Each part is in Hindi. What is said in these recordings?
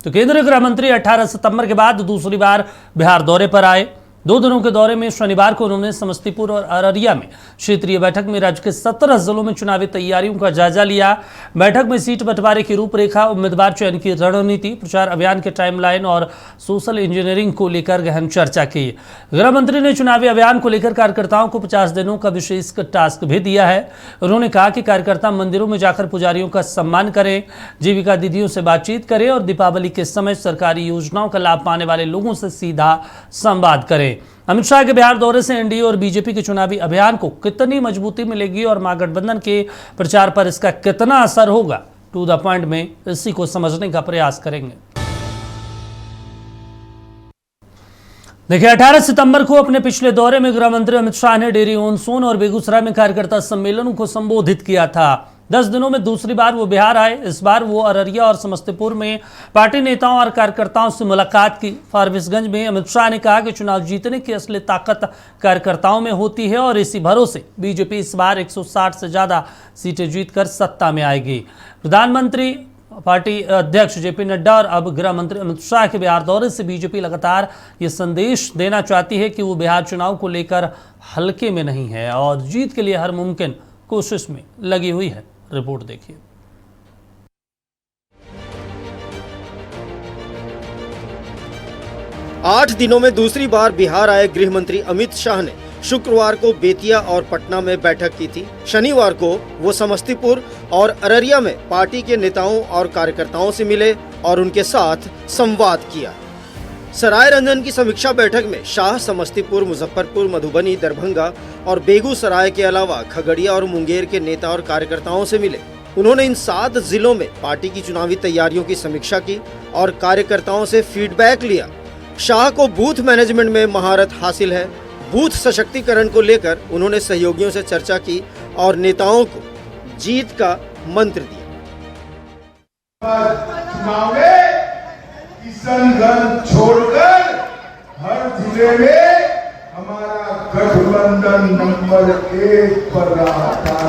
तो केंद्रीय गृह मंत्री 18 सितंबर के बाद दूसरी बार बिहार दौरे पर आए। 2 दिनों के दौरे में शनिवार को उन्होंने समस्तीपुर और अररिया में क्षेत्रीय बैठक में राज्य के 17 जिलों में चुनावी तैयारियों का जायजा लिया। बैठक में सीट बंटवारे की रूपरेखा, उम्मीदवार चयन की रणनीति, प्रचार अभियान के टाइमलाइन और सोशल इंजीनियरिंग को लेकर गहन चर्चा की। गृह मंत्री ने चुनावी अभियान को लेकर कार्यकर्ताओं को 50 दिनों का विशेष टास्क भी दिया है। उन्होंने कहा कि कार्यकर्ता मंदिरों में जाकर पुजारियों का सम्मान करें, जीविका दीदियों से बातचीत करें और दीपावली के समय सरकारी योजनाओं का लाभ पाने वाले लोगों से सीधा संवाद करें। अमित शाह के बिहार दौरे से एनडीए और बीजेपी के चुनावी अभियान को कितनी मजबूती मिलेगी और महागठबंधन के प्रचार पर इसका कितना असर होगा, टू द पॉइंट में इसी को समझने का प्रयास करेंगे। देखिए, 18 सितंबर को अपने पिछले दौरे में गृह मंत्री अमित शाह ने डेरी ऑन सोन और बेगूसराय में कार्यकर्ता सम्मेलनों को संबोधित किया था। 10 दिनों में दूसरी बार वो बिहार आए। इस बार वो अररिया और समस्तीपुर में पार्टी नेताओं और कार्यकर्ताओं से मुलाकात की। फारबिसगंज में अमित शाह ने कहा कि चुनाव जीतने की असली ताकत कार्यकर्ताओं में होती है और इसी भरोसे बीजेपी इस बार 160 से ज्यादा सीटें जीतकर सत्ता में आएगी। प्रधानमंत्री, पार्टी अध्यक्ष जेपी नड्डा और अब गृह मंत्री अमित शाह के बिहार दौरे से बीजेपी लगातार ये संदेश देना चाहती है कि वो बिहार चुनाव को लेकर हल्के में नहीं है और जीत के लिए हर मुमकिन कोशिश में लगी हुई है। रिपोर्ट देखिए। 8 दिनों में दूसरी बार बिहार आए गृह मंत्री अमित शाह ने शुक्रवार को बेतिया और पटना में बैठक की थी। शनिवार को वो समस्तीपुर और अररिया में पार्टी के नेताओं और कार्यकर्ताओं से मिले और उनके साथ संवाद किया। सराय रंजन की समीक्षा बैठक में शाह समस्तीपुर, मुजफ्फरपुर, मधुबनी, दरभंगा और बेगूसराय के अलावा खगड़िया और मुंगेर के नेता और कार्यकर्ताओं से मिले। उन्होंने इन 7 जिलों में पार्टी की चुनावी तैयारियों की समीक्षा की और कार्यकर्ताओं से फीडबैक लिया। शाह को बूथ मैनेजमेंट में महारत हासिल है। बूथ सशक्तिकरण को लेकर उन्होंने सहयोगियों से चर्चा की और नेताओं को जीत का मंत्र दिया। किशनगंज छोड़कर हर जिले में हमारा गठबंधन नंबर 1 पर रहा था।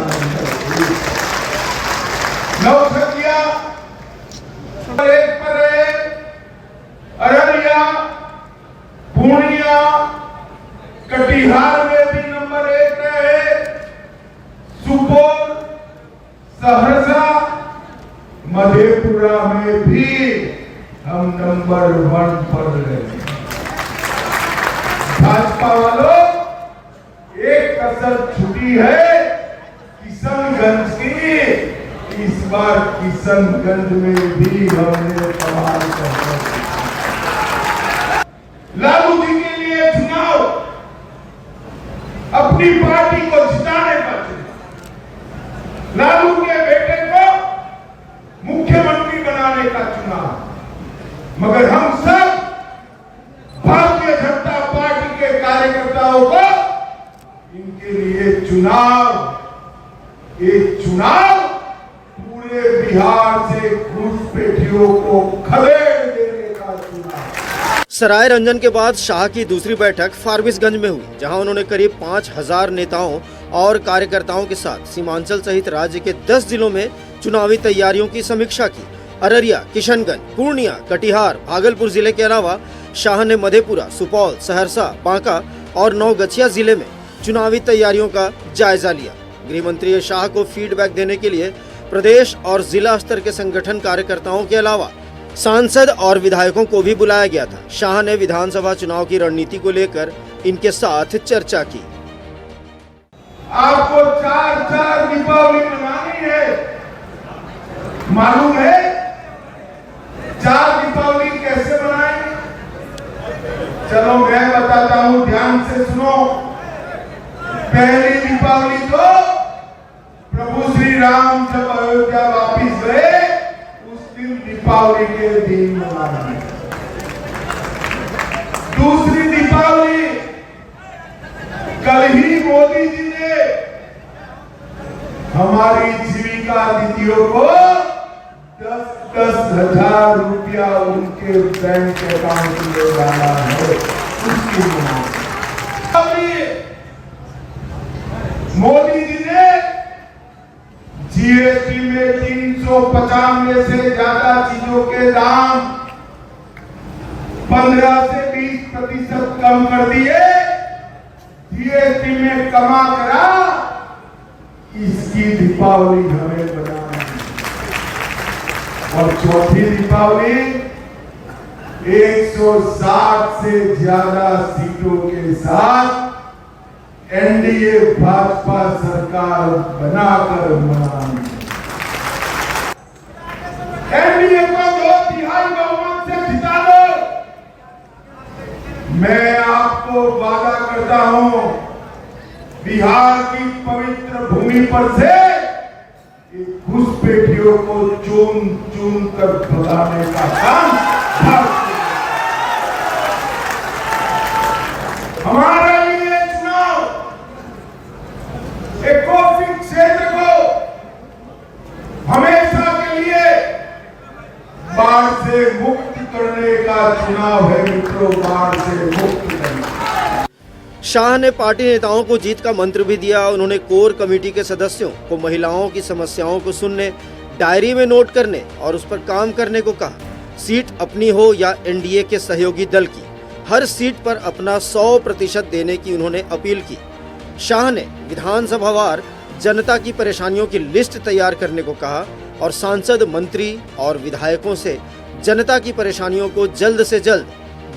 नौखतिया नंबर 1 पर है, अररिया, पूर्णिया, कटिहार में भी नंबर 1 रहे, सुपौल, सहरसा, मधेपुरा में भी हम नंबर 1 पर रहे। भाजपा वालों, एक कसर छुटी है किशनगंज की। इस बार किशनगंज में भी हमने कमाल कर दिया। लालू जी के लिए चुनाव अपनी पार्टी को जिताने का चुनाव, लालू के बेटे को मुख्यमंत्री बनाने का चुनाव। मगर हम सब भारतीय जनता पार्टी के कार्यकर्ताओं को इनके लिए एक चुनाव पूरे बिहार से घुसपैठियों को खदेड़ देने का चुनाव। सराय रंजन के बाद शाह की दूसरी बैठक फारबिसगंज में हुई, जहां उन्होंने करीब 5000 नेताओं और कार्यकर्ताओं के साथ सीमांचल सहित राज्य के 10 जिलों में चुनावी तैयारियों की समीक्षा की। अररिया, किशनगंज, पूर्णिया, कटिहार, भागलपुर जिले के अलावा शाह ने मधेपुरा, सुपौल, सहरसा, बांका और नौगछिया जिले में चुनावी तैयारियों का जायजा लिया। गृह मंत्री शाह को फीडबैक देने के लिए प्रदेश और जिला स्तर के संगठन कार्यकर्ताओं के अलावा सांसद और विधायकों को भी बुलाया गया था। शाह ने विधानसभा चुनाव की रणनीति को लेकर इनके साथ चर्चा की। आपको 4 दीपावली मनानी है, मालूम है 4 दीपावली कैसे मनाएंगे? चलो मैं बताता हूँ, ध्यान से सुनो। पहली दीपावली तो प्रभु श्री राम जब अयोध्या वापिस गए उस दिन दीपावली के दिन मनाएंगे। दूसरी दीपावली कल ही मोदी जी ने हमारी जीविका दीदियों को 10-10 हजार रुपया उनके बैंक अकाउंट में डाला है। उसकी मोदी जी ने जीएसटी में 395 से ज्यादा चीजों के दाम 15 से 20% कम कर दिए, जीएसटी में कमा करा, इसकी दीपावली हमें बनानी है। और चौथी दीपावली 160 से ज्यादा सीटों के साथ एनडीए भाजपा सरकार बनाकर मनानी। एनडीए को 2/3 बहुमत से जिता दो। मैं आपको वादा करता हूं, बिहार की पवित्र भूमि पर से घुसपैठियों को चुन चुन कर भगाने का काम हमारे लिए चुनाव एक कोशिश क्षेत्र को हमेशा के लिए बाढ़ से मुक्त करने का चुनाव है मित्रों, बाढ़ से मुक्त करना। शाह ने पार्टी नेताओं को जीत का मंत्र भी दिया। उन्होंने कोर कमेटी के सदस्यों को महिलाओं की समस्याओं को सुनने, डायरी में नोट करने और उस पर काम करने को कहा। सीट अपनी हो या एनडीए के सहयोगी दल की, हर सीट पर अपना 100% देने की उन्होंने अपील की। शाह ने विधानसभावार जनता की परेशानियों की लिस्ट तैयार करने को कहा और सांसद, मंत्री और विधायकों से जनता की परेशानियों को जल्द से जल्द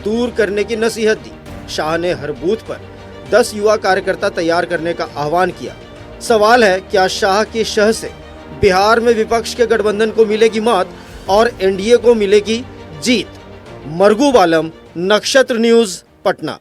दूर करने की नसीहत दी। शाह ने हर बूथ पर 10 युवा कार्यकर्ता तैयार करने का आह्वान किया। सवाल है, क्या शाह की शह से बिहार में विपक्ष के गठबंधन को मिलेगी मात और एनडीए को मिलेगी जीत? मरगू बालम, नक्षत्र न्यूज, पटना।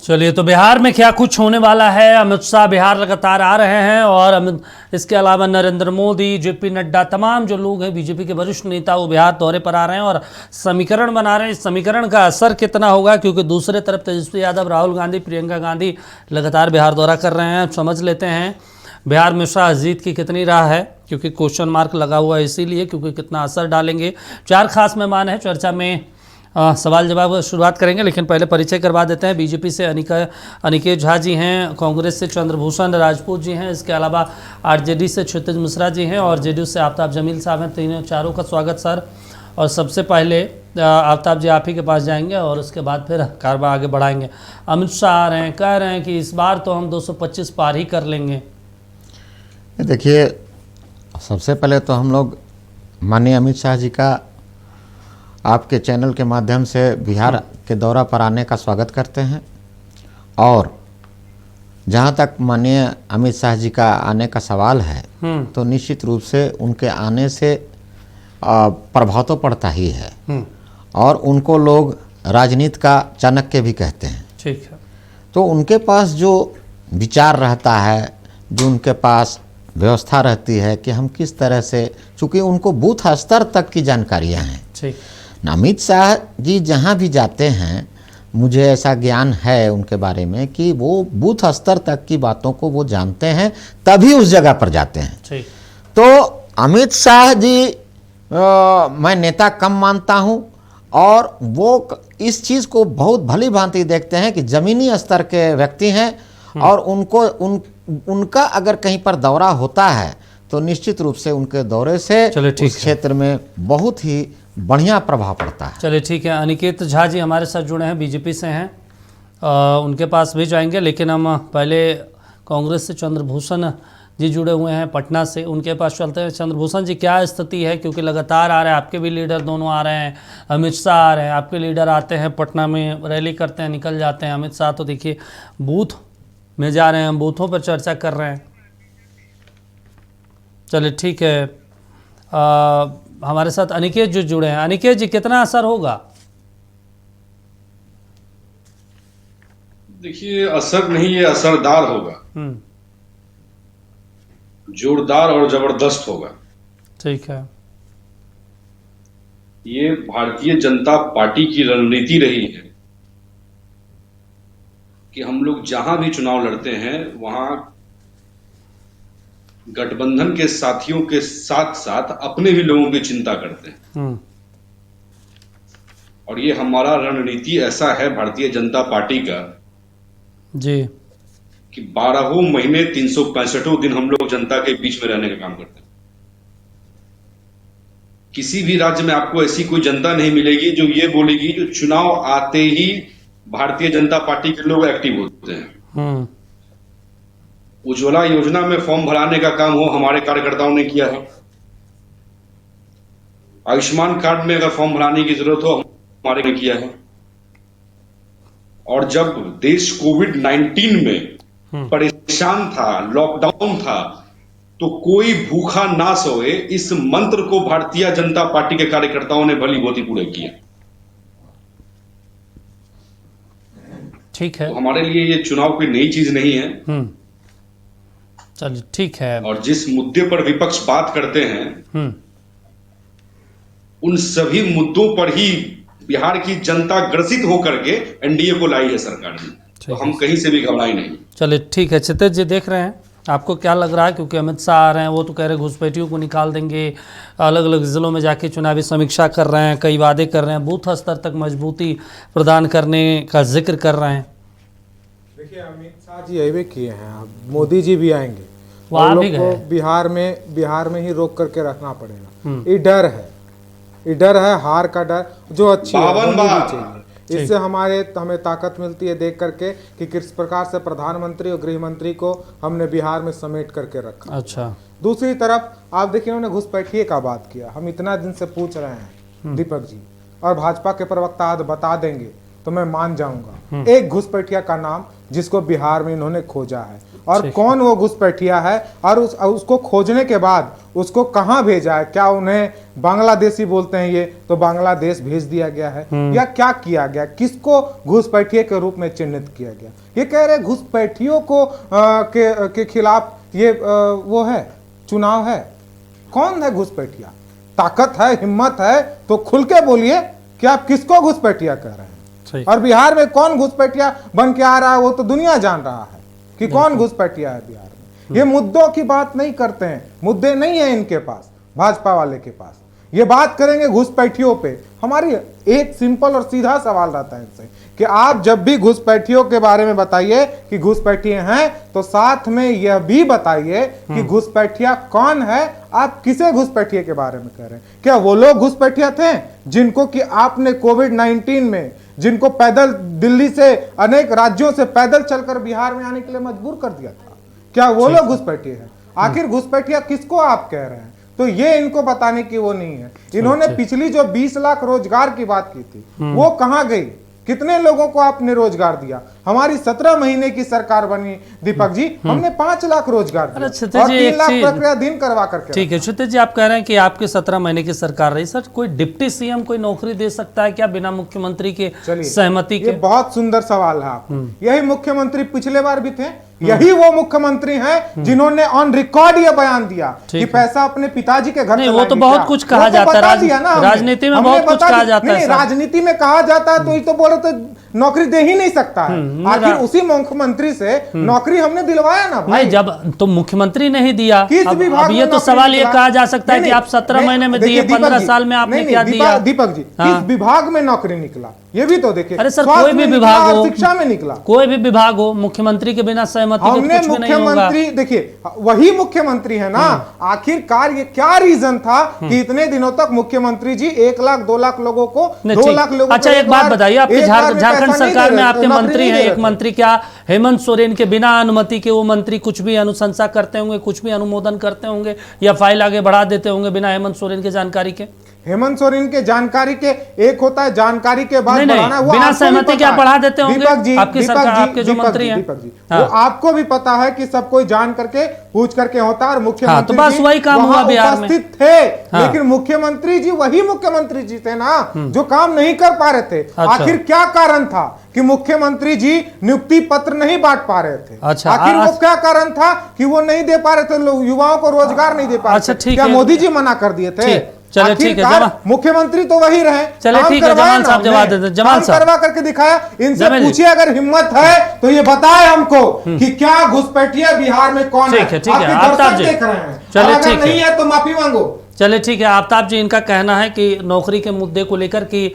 चलिए, तो बिहार में क्या कुछ होने वाला है। अमित शाह बिहार लगातार आ रहे हैं और इसके अलावा नरेंद्र मोदी, जेपी नड्डा, तमाम जो लोग हैं बीजेपी के वरिष्ठ नेता, वो बिहार दौरे पर आ रहे हैं और समीकरण बना रहे हैं। इस समीकरण का असर कितना होगा, क्योंकि दूसरे तरफ तेजस्वी यादव, राहुल गांधी, प्रियंका गांधी लगातार बिहार दौरा कर रहे हैं। समझ लेते हैं बिहार में शाह जीत की कितनी राह है, क्योंकि क्वेश्चन मार्क लगा हुआ है इसीलिए, क्योंकि कितना असर डालेंगे। 4 खास मेहमान हैं, चर्चा में सवाल जवाब शुरुआत करेंगे, लेकिन पहले परिचय करवा देते हैं। बीजेपी से अनिकेत झा जी हैं, कांग्रेस से चंद्रभूषण राजपूत जी हैं, इसके अलावा आरजेडी से क्षितिज मिश्रा जी हैं और जेडीयू से आफ्ताब जमील साहब हैं। चारों का स्वागत सर। और सबसे पहले आफ्ताब जी आप ही के पास जाएंगे और उसके बाद फिर कारवा आगे बढ़ाएंगे। अमित शाह आ रहे हैं, कह रहे हैं कि इस बार तो हम 225 पार ही कर लेंगे। देखिए, सबसे पहले तो हम लोग माननीय अमित शाह जी का आपके चैनल के माध्यम से बिहार के दौरा पर आने का स्वागत करते हैं। और जहां तक माननीय अमित शाह जी का आने का सवाल है, तो निश्चित रूप से उनके आने से प्रभाव तो पड़ता ही है और उनको लोग राजनीति का चाणक्य भी कहते हैं। ठीक है। तो उनके पास जो विचार रहता है, जो उनके पास व्यवस्था रहती है कि हम किस तरह से, चूँकि उनको बूथ स्तर तक की जानकारियाँ हैं। ठीक। अमित शाह जी जहाँ भी जाते हैं, मुझे ऐसा ज्ञान है उनके बारे में कि वो बूथ स्तर तक की बातों को वो जानते हैं, तभी उस जगह पर जाते हैं। ठीक। तो अमित शाह जी मैं नेता कम मानता हूँ और वो इस चीज़ को बहुत भली भांति देखते हैं कि ज़मीनी स्तर के व्यक्ति हैं और उनका अगर कहीं पर दौरा होता है तो निश्चित रूप से उनके दौरे से उस क्षेत्र में बहुत ही बढ़िया प्रभाव पड़ता है। चलिए ठीक है। अनिकेत झा जी हमारे साथ जुड़े हैं, बीजेपी से हैं, उनके पास भी जाएंगे, लेकिन हम पहले कांग्रेस से चंद्रभूषण जी जुड़े हुए हैं पटना से, उनके पास चलते हैं। चंद्रभूषण जी, क्या स्थिति है, क्योंकि लगातार आ रहे हैं, आपके भी लीडर दोनों आ रहे हैं, अमित शाह आ रहे हैं, आपके लीडर आते हैं पटना में, रैली करते हैं, निकल जाते हैं। अमित शाह तो देखिए बूथ में जा रहे हैं, हम बूथों पर चर्चा कर रहे हैं। चलिए ठीक है। हमारे साथ अनिकेत जो जुड़े हैं। अनिकेत जी, कितना असर होगा? देखिए, असर नहीं, ये असरदार होगा, जोरदार और जबरदस्त होगा। ठीक है। ये भारतीय जनता पार्टी की रणनीति रही है कि हम लोग जहां भी चुनाव लड़ते हैं वहां गठबंधन के साथियों के साथ साथ अपने भी लोगों की चिंता करते हैं। और ये हमारा रणनीति ऐसा है भारतीय जनता पार्टी का जी कि 12 महीने 365 दिन हम लोग जनता के बीच में रहने का काम करते हैं। किसी भी राज्य में आपको ऐसी कोई जनता नहीं मिलेगी जो ये बोलेगी जो चुनाव आते ही भारतीय जनता पार्टी के लोग एक्टिव होते हैं। उज्ज्वला योजना में फॉर्म भराने का काम हो हमारे कार्यकर्ताओं ने किया है। आयुष्मान कार्ड में अगर फॉर्म भराने की जरूरत हो हमारे ने किया है। और जब देश कोविड-19 में परेशान था, लॉकडाउन था, तो कोई भूखा ना सोए इस मंत्र को भारतीय जनता पार्टी के कार्यकर्ताओं ने भली भांति पूरे किया। ठीक है, तो हमारे लिए ये चुनाव कोई नई चीज नहीं है। चलिए ठीक है। और जिस मुद्दे पर विपक्ष बात करते हैं उन सभी मुद्दों पर ही बिहार की जनता ग्रसित होकर के एनडीए को लाई है सरकार ने, तो हम कहीं से भी घबराए नहीं। चलिए ठीक है। क्षितिज जी देख रहे हैं, आपको क्या लग रहा है? क्योंकि अमित शाह आ रहे हैं, वो तो कह रहे हैं घुसपैठियों को निकाल देंगे, अलग अलग जिलों में जाके चुनावी समीक्षा कर रहे हैं, कई वादे कर रहे हैं, बूथ स्तर तक मजबूती प्रदान करने का जिक्र कर रहे हैं। देखिए अमित शाह जी अवे किए हैं, अब मोदी जी भी आएंगे, वो आ और भी लोग को गए। बिहार में ही रोक करके रखना पड़ेगा। ये डर है, ये डर है हार का डर, जो अच्छी है, होनी भी चाहिए। इससे हमें ताकत मिलती है देख करके कि किस प्रकार से प्रधानमंत्री और गृह मंत्री को हमने बिहार में समेट करके रखा। अच्छा, दूसरी तरफ आप देखिए उन्होंने घुसपैठिए का बात किया। हम इतना दिन से पूछ रहे हैं दीपक जी, और भाजपा के प्रवक्ता आज बता देंगे तो मैं मान जाऊंगा। एक घुसपैठिया का नाम जिसको बिहार में इन्होंने खोजा है, और कौन वो घुसपैठिया है, और उसको खोजने के बाद उसको कहां भेजा है। क्या उन्हें बांग्लादेशी बोलते हैं ये, तो बांग्लादेश भेज दिया गया है, या क्या किया गया, किसको घुसपैठिए के रूप में चिन्हित किया गया। ये कह रहे घुसपैठियों को के खिलाफ ये वो है चुनाव है। कौन है घुसपैठिया? ताकत है, हिम्मत है तो खुल के बोलिए कि आप किसको घुसपैठिया कह रहे हैं। और बिहार में कौन घुसपैठिया बन के आ रहा है वो तो दुनिया जान रहा है कि कौन घुसपैठिया है बिहार में। ये मुद्दों की बात नहीं करते हैं, मुद्दे नहीं है इनके पास, भाजपा वाले के पास। ये बात करेंगे घुसपैठियों पे। हमारी एक सिंपल और सीधा सवाल रहता है इनसे कि आप जब भी घुसपैठियों के बारे में बताइए कि घुसपैठिए हैं, तो साथ में यह भी बताइए कि घुसपैठिया कौन है। आप किसे घुसपैठिए के बारे में कह रहे हैं? क्या वो लोग घुसपैठिया थे जिनको कि आपने कोविड-19 में, जिनको पैदल दिल्ली से अनेक राज्यों से पैदल चलकर बिहार में आने के लिए मजबूर कर दिया था? क्या वो लोग घुसपैठिए हैं? आखिर घुसपैठिया किसको आप कह रहे हैं? तो ये इनको बताने की वो नहीं है। इन्होंने पिछली जो 20 लाख रोजगार की बात की थी वो कहां गई? कितने लोगों को आपने रोजगार दिया? हमारी 17 महीने की सरकार बनी दीपक जी, हमने 5 लाख रोजगार दिया और 3 लाख प्रक्रियाधीन करवा करके। ठीक है क्षितिज जी, आप कह रहे हैं कि आपके 17 महीने की सरकार रही। सर, कोई डिप्टी सीएम कोई नौकरी दे सकता है क्या बिना मुख्यमंत्री के सहमति के? ये बहुत सुंदर सवाल है आपका। यही मुख्यमंत्री पिछले बार भी थे, यही वो मुख्यमंत्री हैं जिन्होंने ऑन रिकॉर्ड ये बयान दिया कि पैसा अपने पिताजी के घर। नहीं, वो तो बहुत कुछ कहा जाता है राजनीति में, बहुत कुछ कहा जाता है। राजनीति में कहा जाता है तो ये तो बोले तो नौकरी दे ही नहीं सकता है। आखिर उसी मुख्यमंत्री से नौकरी हमने दिलवाया ना भाई। नहीं, जब तो मुख्यमंत्री नहीं दिया, अब ये तो सवाल ये कहा जा सकता है कि आप 17 महीने में दिए, 15 साल में आपने क्या दिया? दीपक जी, किस विभाग में नौकरी निकला ये भी तो देखिए। अरे सर, कोई भी विभाग हो, शिक्षा में निकला, कोई भी विभाग हो, मुख्यमंत्री के बिना सहमति हमने मुख्यमंत्री देखिए, वही मुख्यमंत्री है ना। आखिरकार ये क्या रीजन था कि इतने दिनों तक मुख्यमंत्री जी 1 लाख 2 लाख लोगों को 2 लाख लोगों। अच्छा, एक बात बताइए, आपके झारखंड सरकार में आपके मंत्री हैं, एक मंत्री क्या हेमंत सोरेन के बिना अनुमति के वो मंत्री कुछ भी अनुशंसा करते होंगे, कुछ भी अनुमोदन करते होंगे या फाइल आगे बढ़ा देते होंगे बिना हेमंत सोरेन के जानकारी के? हेमंत सोरेन के जानकारी के एक होता है जानकारी के बाद बढ़ाना, वो बिना सहमति के आप बढ़ा देते होंगे। दीपक जी, आपकी सरकार, आपके जो मंत्री हैं, दीपक जी, वो आपको भी पता है कि सब कोई जान करके पूछ करके होता है। और मुख्यमंत्री तो बस वही काम हुआ बिहार में, उपस्थित थे, लेकिन मुख्यमंत्री जी वही मुख्यमंत्री जी थे ना जो काम नहीं कर पा रहे थे। आखिर क्या कारण था कि मुख्यमंत्री जी नियुक्ति पत्र नहीं बांट पा रहे थे? आखिर वो क्या कारण था कि वो नहीं दे पा रहे थे, युवाओं को रोजगार नहीं दे पा रहे थे? क्या मोदी जी मना कर दिए थे? चलिए ठीक है, मुख्यमंत्री तो वही रहे। चलिए ठीक है, जमाल साहब जवाब दे दे। जमाल साहब करवा करके दिखाया। इनसे पूछिए अगर हिम्मत है तो ये बताए हमको कि क्या घुसपैठिया बिहार में कौन है। ठीक है, आफ्ताब जी, चलिए ठीक है, नहीं है तो माफी मांगो। चलिए ठीक है, आफ्ताब जी, इनका कहना है कि नौकरी के मुद्दे को लेकर कि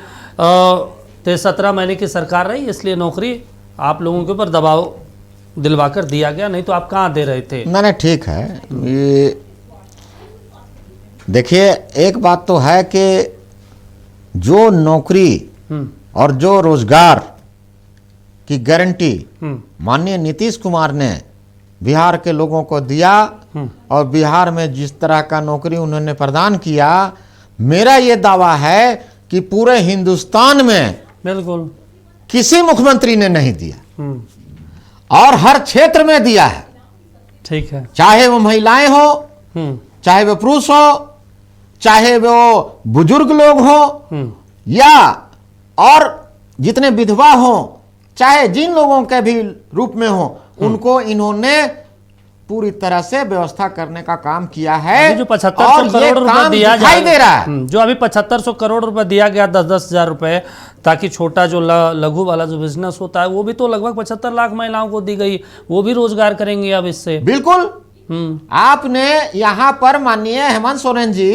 17 महीने की सरकार रही, इसलिए नौकरी आप लोगों के ऊपर दबाव दिलवाकर दिया गया, नहीं तो आप कहाँ दे रहे थे? नहीं, ठीक है। ये देखिए, एक बात तो है कि जो नौकरी और जो रोजगार की गारंटी माननीय नीतीश कुमार ने बिहार के लोगों को दिया और बिहार में जिस तरह का नौकरी उन्होंने प्रदान किया, मेरा ये दावा है कि पूरे हिंदुस्तान में बिल्कुल किसी मुख्यमंत्री ने नहीं दिया और हर क्षेत्र में दिया है। ठीक है। चाहे वो महिलाएं हो, चाहे वो पुरुष हो, चाहे वो बुजुर्ग लोग हो, या और जितने विधवा हो, चाहे जिन लोगों के भी रूप में हो, उनको इन्होंने पूरी तरह से व्यवस्था करने का काम किया है। अभी जो 7500 करोड़ रुपए दिया दिखाई दे रहा है, जो अभी 7500 करोड़ रुपए दिया गया 10-10 हजार रुपए, ताकि छोटा जो लघु वाला जो बिजनेस होता है वो भी तो लगभग 75 लाख महिलाओं को दी गई, वो भी रोजगार करेंगे अब इससे। बिल्कुल। आपने यहाँ पर माननीय हेमंत सोरेन जी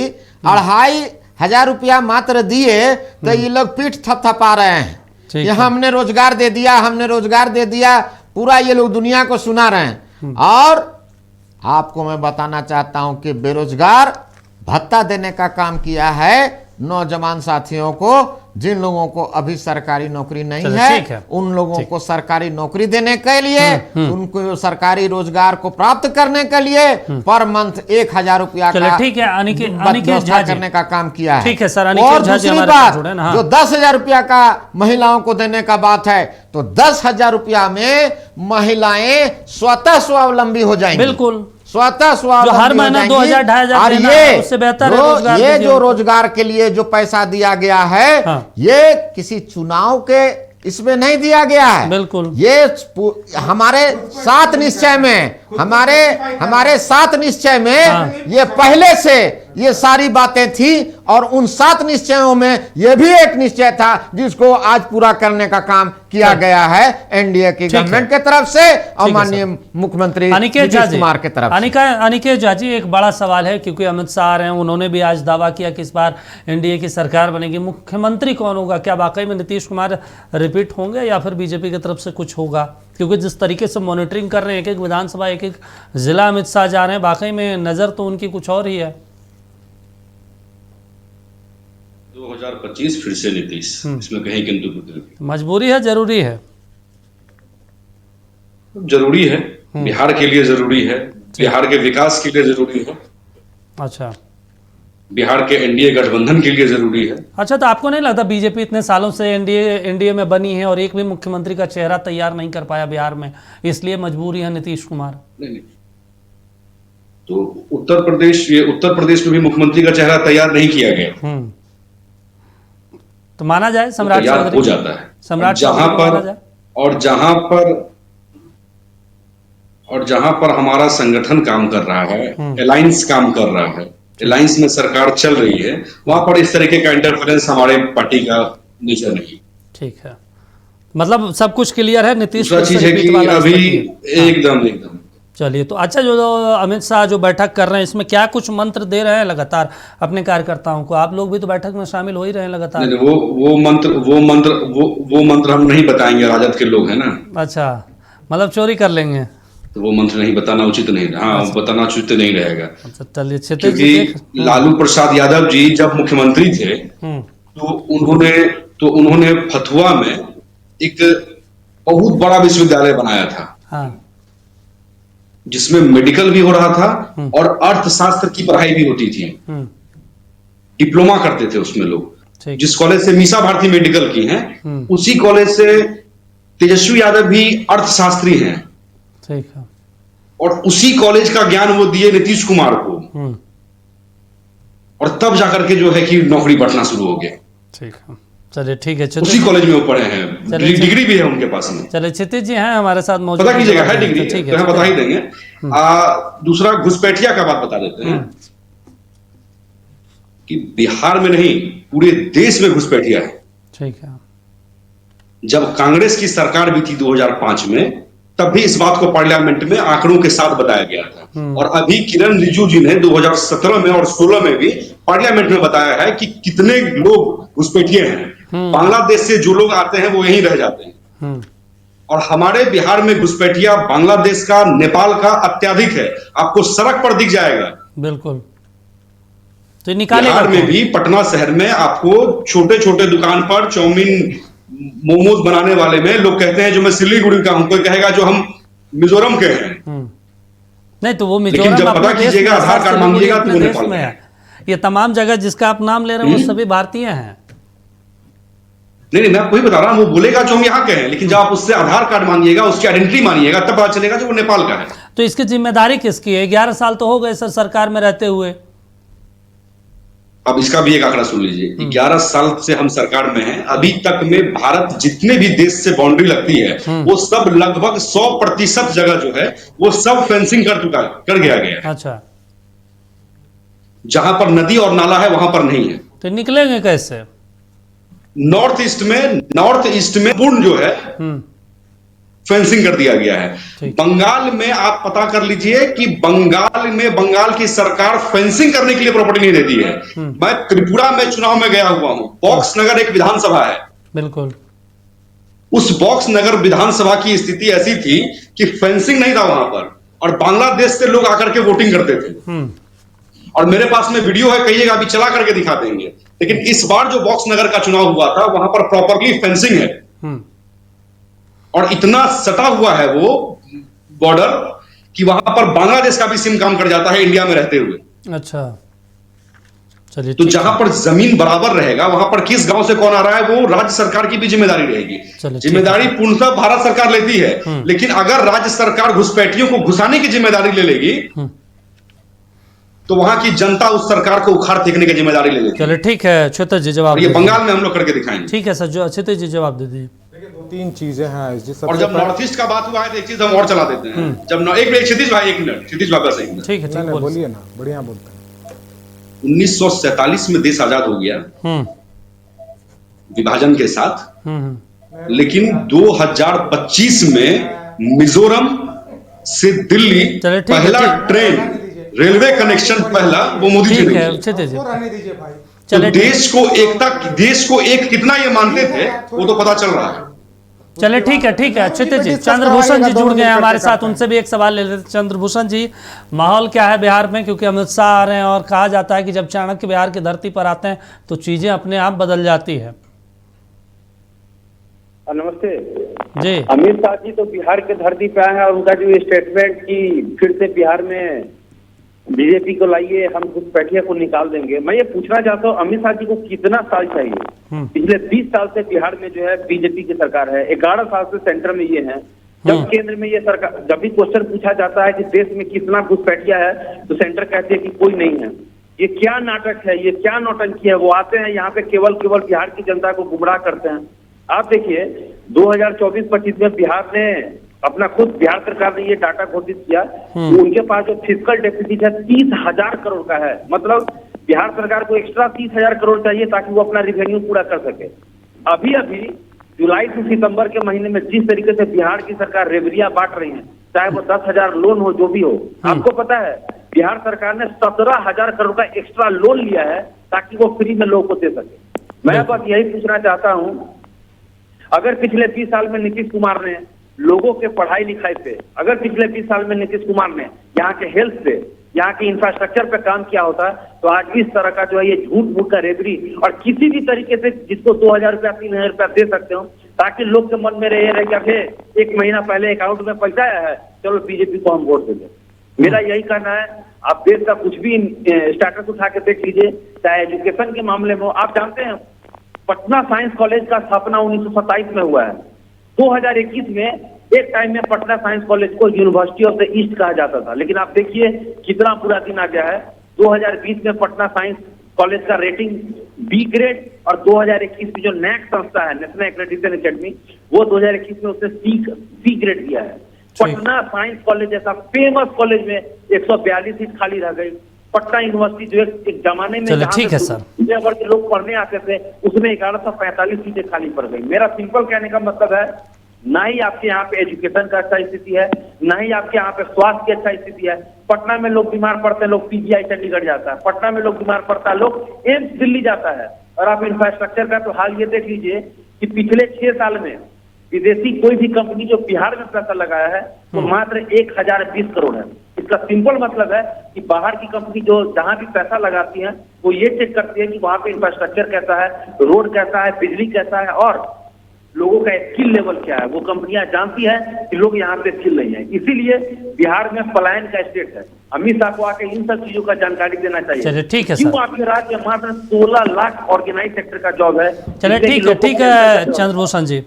2500 रुपया मात्र दिए तो ये लोग पीठ थपथपा रहे हैं कि हमने रोजगार दे दिया, हमने रोजगार दे दिया, पूरा ये लोग दुनिया को सुना रहे हैं। और आपको मैं बताना चाहता हूं कि बेरोजगार भत्ता देने का काम किया है नौजवान साथियों को, जिन लोगों को अभी सरकारी नौकरी नहीं है, उन लोगों को सरकारी नौकरी देने के लिए, उनको सरकारी रोजगार को प्राप्त करने के लिए पर मंथ 1000 रुपया का ठीक है व्यवस्था करने का काम किया है। ठीक है सर। और दूसरी बात, जो 10,000 रुपया का महिलाओं को देने का बात है, तो 10,000 रुपया में महिलाएं स्वतः स्वावलंबी हो जाएंगी। बिल्कुल, स्वतः जो हर महीना 2,000-2,500 और ये उससे बेहतर है रोजगार। ये जो रोजगार के लिए जो पैसा दिया गया है, ये किसी चुनाव के इसमें नहीं दिया गया है। बिल्कुल, ये हमारे 7 निश्चय में, हमारे 7 निश्चय में ये पहले से ये सारी बातें थी, और उन 7 निश्चयों में ये भी एक निश्चय था जिसको आज पूरा करने का काम किया गया है एनडीए की गवर्नमेंट के तरफ से और माननीय मुख्यमंत्री नीतीश कुमार के तरफ से। अनिकेत झा जी, एक बड़ा सवाल है, क्योंकि अमित शाह आ रहे हैं, उन्होंने भी आज दावा किया कि इस बार एनडीए की सरकार बनेगी। मुख्यमंत्री कौन होगा? क्या वाकई में नीतीश कुमार रिपीट होंगे या फिर बीजेपी की तरफ से कुछ होगा? क्योंकि जिस तरीके से मॉनिटरिंग कर रहे हैं, एक विधानसभा, एक जिला अमित शाह जा रहे हैं, वाकई में नजर तो उनकी कुछ और ही है। 2025 फिर से नीतीश, इसमें कहीं किंतु बुद्धि। मजबूरी है, जरूरी है? जरूरी है, बिहार के लिए जरूरी है, बिहार के विकास के लिए जरूरी है। अच्छा, बिहार के एनडीए गठबंधन के लिए जरूरी है। अच्छा, तो आपको नहीं लगता बीजेपी इतने सालों से एनडीए में बनी है और एक भी मुख्यमंत्री का चेहरा तैयार नहीं कर पाया बिहार में, इसलिए मजबूरी है नीतीश कुमार? नहीं, तो उत्तर प्रदेश में भी मुख्यमंत्री का चेहरा तैयार नहीं किया गया, तो माना जाए सम्राट चौधरी हो जाता है। सम्राट जहां पर हमारा संगठन काम कर रहा है, अलायंस काम कर रहा है, अलायंस में सरकार चल रही है, वहां पर इस तरीके का इंटरफेरेंस हमारे पार्टी का नेचर नहीं। ठीक है, मतलब सब कुछ क्लियर है। नीतीश चीज है कि अभी एकदम चलिए, तो अच्छा, जो अमित शाह जो बैठक कर रहे हैं, इसमें क्या कुछ मंत्र दे रहे हैं लगातार अपने कार्यकर्ताओं को? आप लोग भी तो बैठक में शामिल हो ही रहे हैं लगातार। नहीं, वो मंत्र हम नहीं बताएंगे, राजद के लोग हैं ना। अच्छा, मतलब चोरी कर लेंगे, तो वो मंत्र नहीं बताना उचित नहीं। हाँ, बताना उचित नहीं रहेगा। अच्छा, चलिए। क्योंकि लालू प्रसाद यादव जी जब मुख्यमंत्री थे, तो उन्होंने फतुहा में एक बहुत बड़ा विश्वविद्यालय बनाया था। हाँ, जिसमें मेडिकल भी हो रहा था और अर्थशास्त्र की पढ़ाई भी होती थी। डिप्लोमा करते थे उसमें लोग। जिस कॉलेज से मीसा भारती मेडिकल की हैं, उसी कॉलेज से तेजस्वी यादव भी अर्थशास्त्री हैं। ठीक है। और उसी कॉलेज का ज्ञान वो दिए नीतीश कुमार को, और तब जाकर के जो है कि नौकरी बढ़ना शुरू हो गया। ठीक है, चलिए, ठीक है। उसी कॉलेज में वो पढ़े हैं, डिग्री भी है उनके पास में। चलिए, क्षितिज जी हैं हमारे साथ मौजूद, पता कीजिएगा, है डिग्री, ठीक है, बता ही देंगे। दूसरा, घुसपैठिया का बात बता देते हैं कि बिहार में नहीं, पूरे देश में घुसपैठिया है। ठीक है। जब कांग्रेस की सरकार भी थी 2005 में, तब भी इस बात को पार्लियामेंट में आंकड़ों के साथ बताया गया था। और अभी किरण रिजिजू जी ने 2017 में और 16 में भी पार्लियामेंट में बताया है कि कितने लोग घुसपैठिए हैं। बांग्लादेश से जो लोग आते हैं वो यहीं रह जाते हैं। और हमारे बिहार में घुसपैठिया बांग्लादेश का, नेपाल का अत्याधिक है। आपको सड़क पर दिख जाएगा। बिल्कुल। तो निकालेगा बिहार में कौन? भी पटना शहर में आपको छोटे छोटे दुकान पर चाउमीन मोमोज बनाने वाले में लोग कहते हैं जो मैं सिलीगुड़ी का हूं, कोई कहेगा जो हम मिजोरम के हैं। नहीं तो वो लेकिन मिजोरम जब अपने पता देश कीजिएगा, में, आधार कार्ड सिलीगुड़ी मांगिएगा तो अपने वो देश नेपाल में का है। ये तमाम जगह जिसका आप नाम ले रहे हैं वो सभी भारतीय हैं। नहीं, मैं आपको ही बता रहा हूं, वो बोलेगा जो हम यहाँ के हैं, लेकिन जब आप उससे आधार कार्ड मांगिएगा, उसकी आइडेंटिटी मांगिएगा, तब पता चलेगा जो वो नेपाल का है। तो इसकी जिम्मेदारी किसकी है? 11 साल तो हो गए सर सरकार में रहते हुए। अब इसका भी एक आंकड़ा सुन लीजिए, 11 साल से हम सरकार में हैं, अभी तक में भारत जितने भी देश से बाउंड्री लगती है वो सब लगभग 100% जगह जो है वो सब फेंसिंग कर गया है। अच्छा, जहां पर नदी और नाला है वहां पर नहीं है। तो निकलेंगे कैसे? नॉर्थ ईस्ट में पूर्ण जो है फेंसिंग कर दिया गया है। ठीक। बंगाल में आप पता कर लीजिए कि बंगाल की सरकार फेंसिंग करने के लिए प्रॉपर्टी नहीं देती है। मैं त्रिपुरा में चुनाव में गया हुआ हूं, बॉक्स नगर एक विधानसभा है। बिल्कुल। उस बॉक्स नगर विधानसभा की स्थिति ऐसी थी कि फेंसिंग नहीं था वहां पर, और बांग्लादेश से लोग आकर के वोटिंग करते थे। और मेरे पास में वीडियो है, कहिएगा अभी चला करके दिखा देंगे। लेकिन इस बार जो बॉक्स नगर का चुनाव हुआ था वहां पर प्रॉपरली फेंसिंग है, और इतना सटा हुआ है वो बॉर्डर कि वहां पर बांग्लादेश का भी सिम काम कर जाता है इंडिया में रहते हुए। अच्छा, चलिए। तो जहां पर जमीन बराबर रहेगा वहां पर किस गांव से कौन आ रहा है वो राज्य सरकार की भी जिम्मेदारी रहेगी। जिम्मेदारी पूर्णतः भारत सरकार लेती है, लेकिन अगर राज्य सरकार घुसपैठियों को घुसाने की जिम्मेदारी ले लेगी तो वहां की जनता उस सरकार को उखाड़ फेंकने की जिम्मेदारी ले लेगी। चलिए ठीक है क्षितिज जी, जवाब ये बंगाल में हम लोग करके दिखाएंगे। ठीक है सर, जो क्षितिज जी जवाब दे दीजिए। देखिए 2-3 चीजें हैं और जब नॉर्थ ईस्ट का बात हुआ है तो एक चीज हम और चला देते हैं। जब एक मिनट क्षितिज भाई, एक मिनट क्षितिज भाई बस एक मिनट। ठीक है, बोलिए ना, बढ़िया बोलते हैं। 1947 में देश आजाद हो गया विभाजन के साथ, लेकिन 2025 में मिजोरम से दिल्ली पहला ट्रेन रेलवे कनेक्शन पहला वो मोदी जी ने किया। रहने दीजिए भाई। तो देश को एक कितना ये मानते थे वो तो पता चल रहा है। चले ठीक है क्षितिज जी। चंद्रभूषण जी जुड़ गए हमारे साथ, उनसे भी एक सवाल ले लेते। चंद्रभूषण जी, माहौल क्या है बिहार में? क्योंकि अमित शाह आ रहे हैं और कहा जाता है कि जब चाणक्य बिहार की धरती पर आते हैं तो चीजें अपने आप बदल जाती है। नमस्ते जी। अमित शाह जी तो बिहार के धरती पे आए हैं, और उनका जो स्टेटमेंट की फिर से बिहार में बीजेपी को लाइए, हम घुसपैठिया को निकाल देंगे। मैं ये पूछना चाहता हूँ अमित शाह जी को कितना साल चाहिए? पिछले 20 साल से बिहार में जो है बीजेपी की सरकार है, 11 साल से सेंटर में ये है। जब केंद्र में ये सरकार, जब भी क्वेश्चन पूछा जाता है कि देश में कितना घुसपैठिया है तो सेंटर कहते हैं कि कोई नहीं है। ये क्या नाटक है, ये क्या नौटंकी है? वो आते हैं यहाँ पे केवल बिहार की जनता को गुमराह करते हैं। आप देखिए 2024-25 में बिहार ने अपना खुद बिहार सरकार ने ये डाटा घोषित किया कि उनके पास जो फिजिकल डेफिसिट है 30,000 करोड़ का है। मतलब बिहार सरकार को एक्स्ट्रा 30,000 करोड़ चाहिए ताकि वो अपना रिवेन्यू पूरा कर सके। अभी जुलाई से सितंबर के महीने में जिस तरीके से बिहार की सरकार रेवरिया बांट रही है, चाहे वो 10,000 लोन हो, जो भी हो, आपको पता है बिहार सरकार ने 17,000 करोड़ का एक्स्ट्रा लोन लिया है ताकि वो फ्री में लोगों को दे सके। मैं बस यही पूछना चाहता हूँ, अगर पिछले 20 साल में नीतीश कुमार ने लोगों के पढ़ाई लिखाई पे, अगर पिछले 20 साल में नीतीश कुमार ने यहाँ के हेल्थ पे, यहाँ के इंफ्रास्ट्रक्चर पे काम किया होता तो आज इस तरह का जो है ये झूठ का रेवरी और किसी भी तरीके से जिसको 2,000 रुपया 3,000 रुपया दे सकते हो ताकि लोग के मन में रहे कि अभी 1 महीना पहले अकाउंट में पैसा आया है, चलो बीजेपी को हम वोट दे दें। मेरा यही कहना है। आप देश का कुछ भी स्टेटस उठा के देख लीजिए, चाहे एजुकेशन के मामले में हो। आप जानते हैं पटना साइंस कॉलेज का स्थापना 1927 में हुआ है। 2021 में एक टाइम में पटना साइंस कॉलेज को यूनिवर्सिटी ऑफ द ईस्ट कहा जाता था, लेकिन आप देखिए कितना बुरा दिन आ गया है। 2020 में पटना साइंस कॉलेज का रेटिंग बी ग्रेड, और 2021 की जो नैक संस्था है, नेशनल एक्रेडिटेशन अकेडमी, वो 2021 में उसने सी ग्रेड दिया है। पटना साइंस कॉलेज जैसा फेमस कॉलेज में 142 सीट खाली रह गई। पटना यूनिवर्सिटी जो एक जमाने में दुनिया भर के लोग पढ़ने आते थे, उसमें 1145 सीटें खाली पड़ गई। मेरा सिंपल कहने का मतलब है, ना ही आपके यहाँ पे एजुकेशन का अच्छा स्थिति है, ना ही आपके यहाँ पे स्वास्थ्य की अच्छा स्थिति है। पटना में लोग बीमार पड़ते हैं, लोग पीजीआई चंडीगढ़ जाता है। पटना में लोग बीमार पड़ता है, लोग एम्स दिल्ली जाता है। और आप इंफ्रास्ट्रक्चर का तो हाल ये देख लीजिए कि पिछले 6 साल में विदेशी कोई भी कंपनी जो बिहार में पैसा लगाया है वो मात्र 1,020 करोड़ है। इसका सिंपल मतलब है कि बाहर की कंपनी जो जहां भी पैसा लगाती है वो ये चेक करती है कि वहां पे इंफ्रास्ट्रक्चर कैसा है, रोड कैसा है, बिजली कैसा है और लोगों का स्किल लेवल क्या है। वो कंपनियां जानती है कि लोग यहाँ पे स्किल नहीं है, इसीलिए बिहार में पलायन का स्टेट है। अमित शाह को आके इन सब चीजों का जानकारी देना चाहिए। चलिए ठीक है क्यों सर, आपके राज्य में मात्र 16 लाख ऑर्गेनाइज सेक्टर का जॉब है। चलिए ठीक है चंद्रभूषण जी,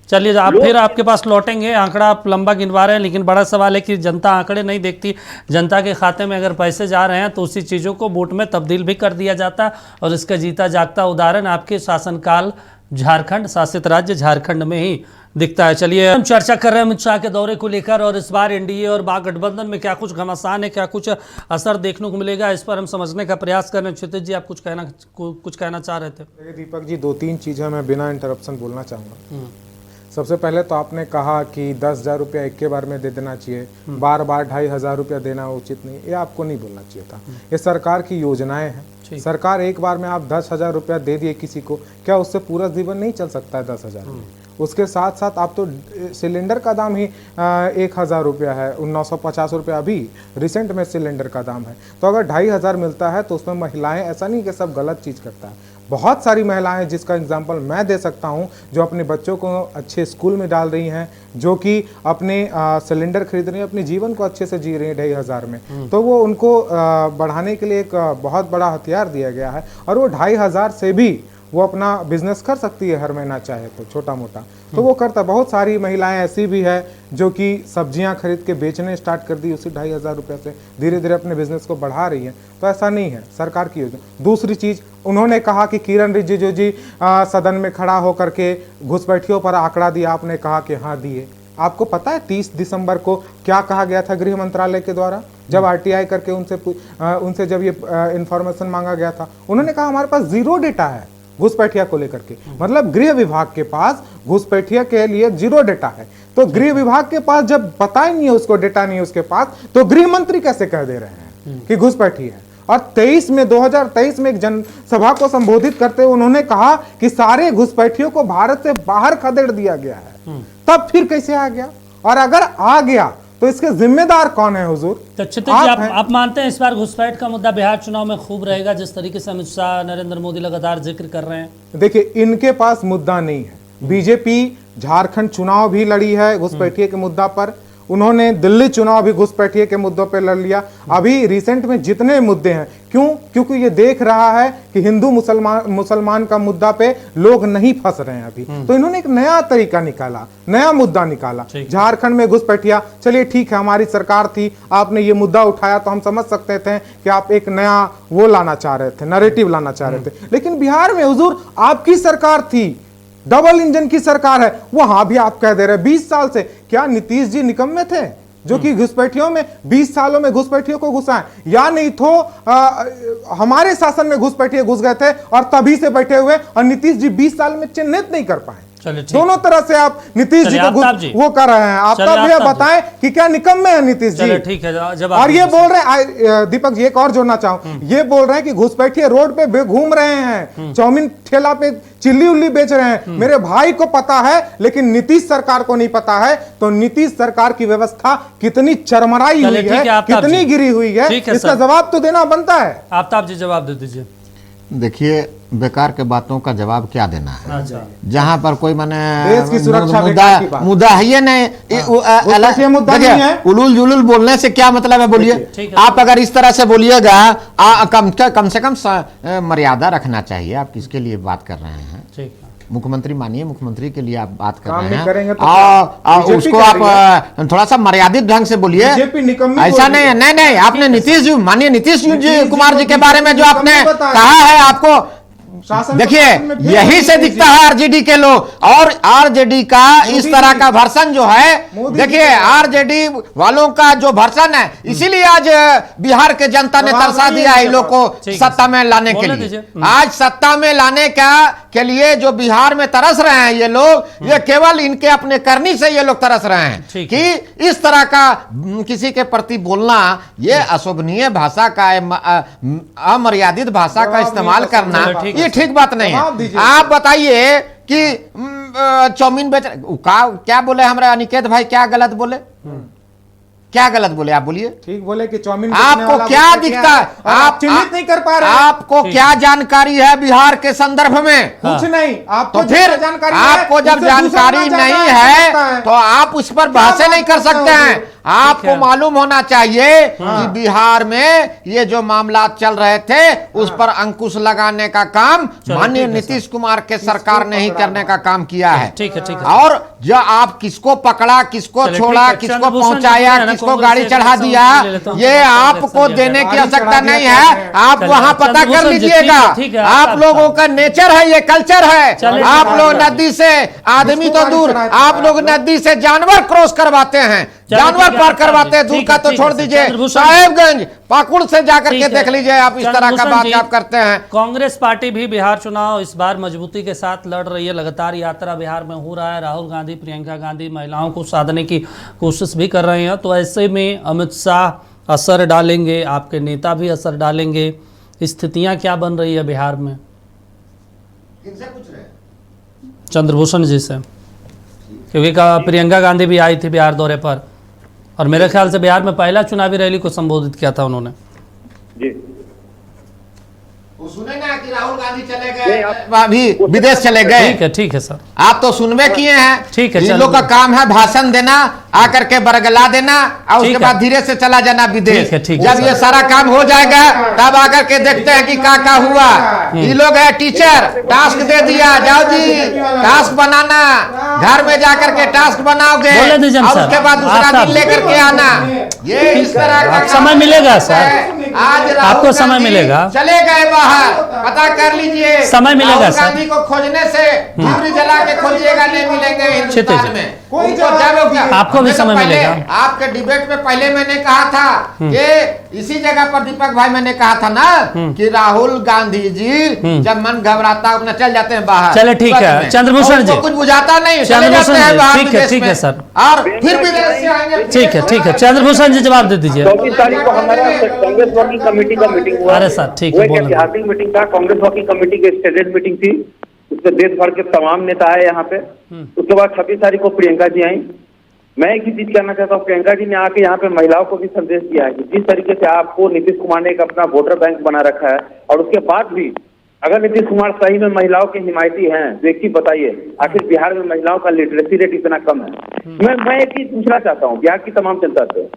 चलिए आप फिर आपके पास लौटेंगे। आंकड़ा आप लंबा गिनवा रहे हैं, लेकिन बड़ा सवाल है कि जनता आंकड़े नहीं देखती। जनता के खाते में अगर पैसे जा रहे हैं तो उसी चीज़ों को वोट में तब्दील भी कर दिया जाता है। और इसका जीता जागता उदाहरण आपके शासनकाल झारखंड, शासित राज्य झारखंड में ही दिखता है। चलिए हम चर्चा कर रहे हैं अमित शाह के दौरे को लेकर और इस बार एनडीए और महागठबंधन में क्या कुछ घमासान है, क्या कुछ असर देखने को मिलेगा, इस पर हम समझने का प्रयास कर रहे हैं। क्षितिज जी, आप कुछ कहना चाह रहे थे। दीपक जी, 2-3 चीज़ें मैं बिना इंटरप्शन बोलना चाहूँगा। सबसे पहले तो आपने कहा कि 10,000 रुपया एक के बार में दे देना चाहिए, बार बार 2,500 रुपया देना उचित नहीं, ये आपको नहीं बोलना चाहिए था। ये सरकार की योजनाएं हैं। सरकार एक बार में आप 10,000 रुपया दे दिए किसी को, क्या उससे पूरा जीवन नहीं चल सकता है 10,000 में? उसके साथ साथ आप तो सिलेंडर का दाम ही 1,000 रुपया है, 950 रुपया अभी रिसेंट में सिलेंडर का दाम है। तो अगर 2,500 मिलता है तो उसमें महिलाएं, ऐसा नहीं कि सब गलत चीज़ करता है, बहुत सारी महिलाएं जिसका एग्जाम्पल मैं दे सकता हूं, जो अपने बच्चों को अच्छे स्कूल में डाल रही हैं, जो कि अपने सिलेंडर खरीद रही हैं, अपने जीवन को अच्छे से जी रही हैं 2,500 में। तो वो उनको बढ़ाने के लिए एक बहुत बड़ा हथियार दिया गया है और वो 2,500 से भी वो अपना बिजनेस कर सकती है हर महीना चाहे तो, छोटा मोटा तो वो करता। बहुत सारी महिलाएं ऐसी भी है जो कि सब्जियां खरीद के बेचने स्टार्ट कर दी उसी 2,500 रुपये से, धीरे धीरे अपने बिजनेस को बढ़ा रही है। तो ऐसा नहीं है, सरकार की योजना। दूसरी चीज़, उन्होंने कहा कि किरण रिजिजू जी सदन में खड़ा होकर के घुसपैठियों पर आंकड़ा दिया, आपने कहा कि हाँ दिए। आपको पता है 30 दिसंबर को क्या कहा गया था गृह मंत्रालय के द्वारा, जब आरटीआई करके उनसे जब ये इंफॉर्मेशन मांगा गया था? उन्होंने कहा हमारे पास 0 डेटा है घुसपैठिया को लेकर के। मतलब गृह विभाग के पास घुसपैठिया के लिए 0 डेटा है। तो गृह विभाग के पास जब पता ही नहीं है, उसको डेटा नहीं है उसके पास, तो गृह मंत्री कैसे कह दे रहे हैं कि घुसपैठी है? और 2023 में एक जनसभा को संबोधित करते हुए उन्होंने कहा कि सारे घुसपैठियों को भारत से बाहर खदेड़ दिया गया है। तब फिर कैसे आ गया? और अगर आ गया तो इसके जिम्मेदार कौन है हुजूर? तो क्षितिज जी, आप मानते हैं इस बार घुसपैठ का मुद्दा बिहार चुनाव में खूब रहेगा, जिस तरीके से अमित शाह, नरेंद्र मोदी लगातार जिक्र कर रहे हैं? देखिए, इनके पास मुद्दा नहीं है। बीजेपी झारखंड चुनाव भी लड़ी है घुसपैठिए के मुद्दा पर, उन्होंने दिल्ली चुनाव भी घुसपैठिए के मुद्दों पर लड़ लिया। अभी रिसेंट में जितने मुद्दे हैं, क्यों? क्योंकि ये देख रहा है कि हिंदू मुसलमान का मुद्दा पे लोग नहीं फंस रहे हैं अभी। तो इन्होंने एक नया तरीका निकाला, नया मुद्दा निकाला। झारखंड में घुसपैठिया, चलिए ठीक है, हमारी सरकार थी, आपने ये मुद्दा उठाया तो हम समझ सकते थे कि आप एक नया वो लाना चाह रहे थे, नैरेटिव लाना चाह रहे थे। लेकिन बिहार में हुजूर आपकी सरकार थी, डबल इंजन की सरकार है, वहां भी आप कह दे रहे 20 साल से। क्या नीतीश जी निकम्मे थे जो कि घुसपैठियों में 20 सालों में घुसपैठियों को घुसाएं? या नहीं तो हमारे शासन में घुसपैठिए घुस गए थे और तभी से बैठे हुए, और नीतीश जी 20 साल में चिन्हित नहीं कर पाए। दोनों तरह से आप नीतीश जी को वो कर रहे हैं। आप तब भैया बताएं कि क्या निकम्मे हैं नीतीश जी? ठीक है, जब और ये बोल रहे हैं, दीपक जी एक और जोड़ना चाहूं, ये बोल रहे हैं कि घुसपैठिए रोड पे घूम रहे हैं, चाउमीन ठेला पे चिल्ली उल्ली बेच रहे हैं। मेरे भाई को पता है, लेकिन नीतीश सरकार को नहीं पता है। तो नीतीश सरकार की व्यवस्था कितनी चरमराई हुई है, कितनी गिरी हुई है, इसका जवाब तो देना बनता है। आफ्ताब जी जवाब दे दीजिए। देखिए, बेकार के बातों का जवाब क्या देना है? जहां पर कोई माने देश की सुरक्षा मुद्दा है ये नहीं, उलूल जुलूल बोलने से क्या मतलब है? बोलिए आप, अगर इस तरह से बोलिएगा, कम से कम मर्यादा रखना चाहिए। आप किसके लिए बात कर रहे हैं? मुख्यमंत्री मानिए, मुख्यमंत्री के लिए आप बात कर रहे हैं, उसको आप थोड़ा सा मर्यादित ढंग से बोलिए। ऐसा नहीं है, नहीं, आपने नीतीश जी, मानिए नीतीश जी कुमार जी के बारे में जो आपने कहा है, आपको देखिए यही से दिखता है आरजेडी के लोग, और आरजेडी का इस तरह का भर्सन जो है, देखिए आरजेडी वालों का जो भर्सन है, इसीलिए आज बिहार के जनता ने तरसा दिया है इन लोग को सत्ता में लाने के लिए। आज सत्ता में लाने के लिए जो बिहार में तरस रहे हैं ये लोग, ये केवल इनके अपने करनी से ये लोग तरस रहे हैं कि इस तरह का किसी के प्रति बोलना, ये अशोभनीय भाषा का, अमर्यादित भाषा का इस्तेमाल करना, ये ठीक बात नहीं है। आप बताइए कि चाउमीन बेच क्या बोले हमारे अनिकेत भाई, क्या गलत बोले? क्या गलत बोले आप बोलिए? ठीक बोले कि चाउमीन बेचने आपको वाला क्या घुसपैठिया दिखता है? और आप चिन्हित नहीं कर पा रहे हैं। आपको क्या जानकारी है बिहार के संदर्भ में? कुछ नहीं, आपको तो फिर जितना जानकारी है, आपको जब उससे जानकारी दूसरा नहीं ज्यादा हो सकता है तो आप उस पर बहसें नहीं कर सकते हैं। आपको मालूम होना चाहिए कि बिहार में ये जो मामला चल रहे थे उस पर अंकुश लगाने का काम माननीय नीतीश कुमार के सरकार ने ही करने का काम किया है। ठीक है, ठीक है। और जो आप किसको पकड़ा, किसको चलिए, छोड़ा, ठीक है। किसको चंद्रभूषण पहुंचाया, जी, किसको कांग्रेस गाड़ी से चढ़ा समझ दिया, लेता हूं। ये आपको देने की आवश्यकता नहीं है। आप चलिए, वहां पता कर चंद्रभूषण जी, लीजिएगा। ठीक है, आप लोगों का नेचर है, ये कल्चर है। चलिए, आप चलिए, लोग चलिए। नदी से आदमी तो दूर, आप लोग नदी से जानवर क्रॉस करवाते हैं, जानवर पार करवाते हैं, दूर का तो छोड़ दीजिए। साहेबगंज पाकुड़ से जाकर के देख लीजिए, आप इस तरह का बात आप करते हैं। कांग्रेस पार्टी भी बिहार चुनाव इस बार मजबूती के साथ लड़ रही है। लगातार यात्रा बिहार में हो रहा है। राहुल गांधी, प्रियंका गांधी महिलाओं को साधने की कोशिश भी कर रहे हैं। तो ऐसे में अमित शाह असर डालेंगे, आपके नेता भी असर डालेंगे। स्थितियां क्या बन रही है बिहार में? चंद्रभूषण जी से, क्योंकि प्रियंका गांधी भी आई थी बिहार दौरे पर और मेरे ख्याल से बिहार में पहला चुनावी रैली को संबोधित किया था उन्होंने। जी वो सुने ना कि राहुल गांधी चले गए, अभी विदेश चले गए। ठीक है सर। आप तो सुनवे किए हैं। ठीक है, इन लोग का काम है भाषण देना, आकर के बरगला देना और उसके बाद धीरे से चला जाना विदेश। ठीक है, जब ये सारा काम हो जाएगा तब आकर के देखते हैं कि क्या हुआ। ये लोग है टीचर, टास्क दे दिया, जाओ जी टास्क बनाना, घर में जाकर के टास्क बनाओगे बोले दीजिए और सर, उसके बाद दूसरा आप दिन लेकर के आना। ये इस तरह का समय मिलेगा सर, आज राहुल आपको समय गांधी मिलेगा। चले गए बाहर, पता कर लीजिए। समय मिलेगा राहुल सर। गांधी को खोजने से दिल्ली जला के खोजिएगा, नहीं मिलेंगे हिंदुस्तान में। आपको भी समय मिलेगा। आपके डिबेट में पहले मैंने कहा था कि इसी जगह पर दीपक भाई मैंने कहा था ना कि राहुल गांधी जी जब मन घबराता है अपना चल जाते हैं बाहर। चले ठीक है चंद्रभूषण जी, कुछ बुझाता नहीं, चले चंद्रभूषण जाते हैं जी, बाहर ठीक है, विदेश ठीक है में। सर। और फिर विदेश से आएंगे। ठीक है चंद्रभूषण जी जवाब दे दीजिए। 24 तारीख को हमारा कांग्रेस वर्किंग कमेटी का मीटिंग हुआ। अरे सर, ठीक है, वो एक बोलो। ऐतिहासिक मीटिंग था। कांग्रेस वर्किंग कमेटी की स्टेटेड मीटिंग थी, उसमें देश भर के तमाम नेता आए यहाँ पे। उसके बाद 26 तारीख को प्रियंका जी आई। मैं एक ही चीज कहना चाहता हूँ, प्रियंका जी ने आके यहाँ पे महिलाओं को भी संदेश दिया है कि जिस तरीके से आपको नीतीश कुमार ने एक अपना वोटर बैंक बना रखा है और उसके बाद भी अगर नीतीश कुमार सही में महिलाओं के हिमायती हैं तो एक चीज बताइए, आखिर बिहार में महिलाओं का लिटरेसी रेट इतना कम है। मैं एक चीज पूछना चाहता हूँ बिहार की तमाम जनता से।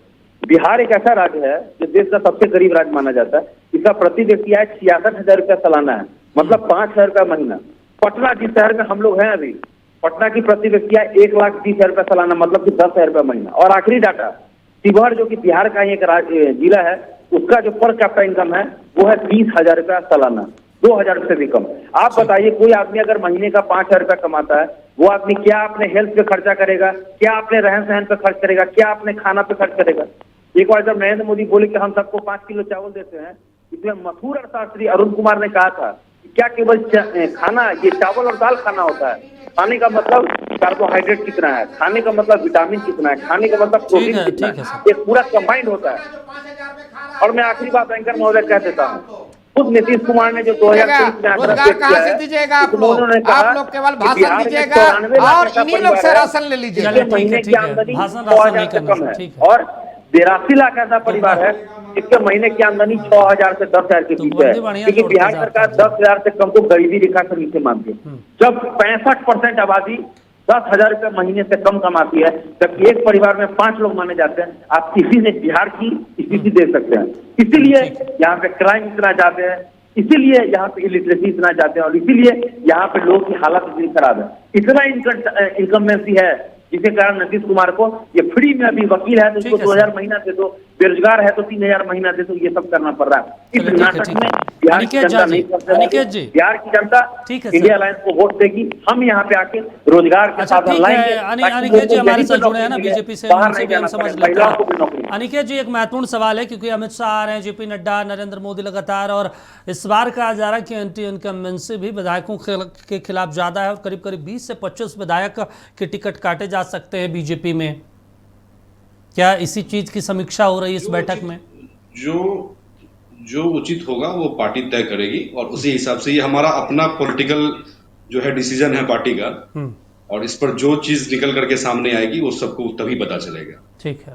बिहार एक ऐसा राज्य है जो देश का सबसे गरीब राज्य माना जाता है। इसका प्रति व्यक्ति आय 66,000 रुपया सालाना है, मतलब 5,000 रुपया महीना। पटना जिस शहर में हम लोग हैं अभी, पटना की प्रति व्यक्ति आय 1,20,000 रुपया सालाना, मतलब कि 10,000 रुपया महीना। और आखिरी डाटा शिवहर जो कि बिहार का ही एक जिला है, उसका जो पर कैपिटा इनकम है वो है 30,000 रुपया सालाना, 2,000 रुपये से भी कम। आप बताइए कोई आदमी अगर महीने का 5,000 रुपया कमाता है, वो आदमी क्या अपने हेल्थ पे खर्चा करेगा, क्या अपने रहन सहन पे खर्च करेगा, क्या अपने खाना पे खर्च करेगा? एक बार जब नरेंद्र मोदी बोले कि हम सबको 5 किलो चावल देते हैं, इसमें मशहूर अर्थशास्त्री अरुण कुमार ने कहा था कि क्या केवल खाना ये चावल और दाल खाना होता है? खाने का मतलब कार्बोहाइड्रेट कितना है, खाने का मतलब विटामिन कितना है, खाने का मतलब प्रोटीन कितना है, ये पूरा कंबाइंड होता है। और मैं आखिरी बात एंकर महोदय कह देता हूँ, खुद नीतीश कुमार ने जो 2023 में आंकड़ा पेश किया है, दीजिएगा आप उसमें उन्होंने कहा लोग केवल कि भाषण बिहार में दीजिएगा 94 लाख और ऐसा इन्हीं लोग परिवार से है राशन ले लीजिएगा। जिसके महीने की आमदनी 6,000 से कम है और 82 लाख ऐसा परिवार है जिसके महीने की आमदनी 6,000 से 10,000 के बीच है, क्योंकि बिहार सरकार 10,000 से कम को गरीबी रेखा से नीचे मानती है। जब 65% आबादी 10,000 रुपये महीने से कम कमाती है, जबकि एक परिवार में 5 लोग माने जाते हैं, आप किसी ने बिहार की स्थिति देख सकते हैं। इसीलिए यहाँ पे क्राइम इतना ज्यादा है, इसीलिए यहाँ पे इलिटरेसी इतना ज्यादा है और इसीलिए यहाँ पे लोगों की हालत इतनी खराब है। इतना इनकम्बेंसी है जिसके कारण नीतीश कुमार को ये फ्री में अभी वकील है तो उसको 2,000 महीना दे दो, बेरोजगार है तो 3,000 महीना दे दो, ये सब करना पड़ रहा है। इस नाटक में बिहार की जनता नहीं करते, बिहार की जनता इंडिया अलायंस को वोट देगी। हम यहाँ पे आके रोजगार के साधन लाएंगे। अनिकेत जी हमारे साथ जुड़े हैं ना बीजेपी से, उनसे भी हम समझ लेते हैं। अनिकेत जी एक महत्वपूर्ण सवाल है क्योंकि अमित शाह आ रहे हैं, जेपी नड्डा, नरेंद्र मोदी लगातार, और इस बार कहा जा रहा है कि एंटी इनकम्बेंसी भी विधायकों के खिलाफ ज्यादा है और करीब करीब 20 से 25 विधायक के टिकट काटे जा सकते हैं बीजेपी में। क्या इसी चीज की समीक्षा हो रही है इस बैठक में? जो उचित होगा वो पार्टी तय करेगी और उसी हिसाब से ये हमारा अपना पॉलिटिकल जो है डिसीजन है पार्टी का, और इस पर जो चीज निकल करके सामने आएगी वो सबको तभी पता चलेगा। ठीक है,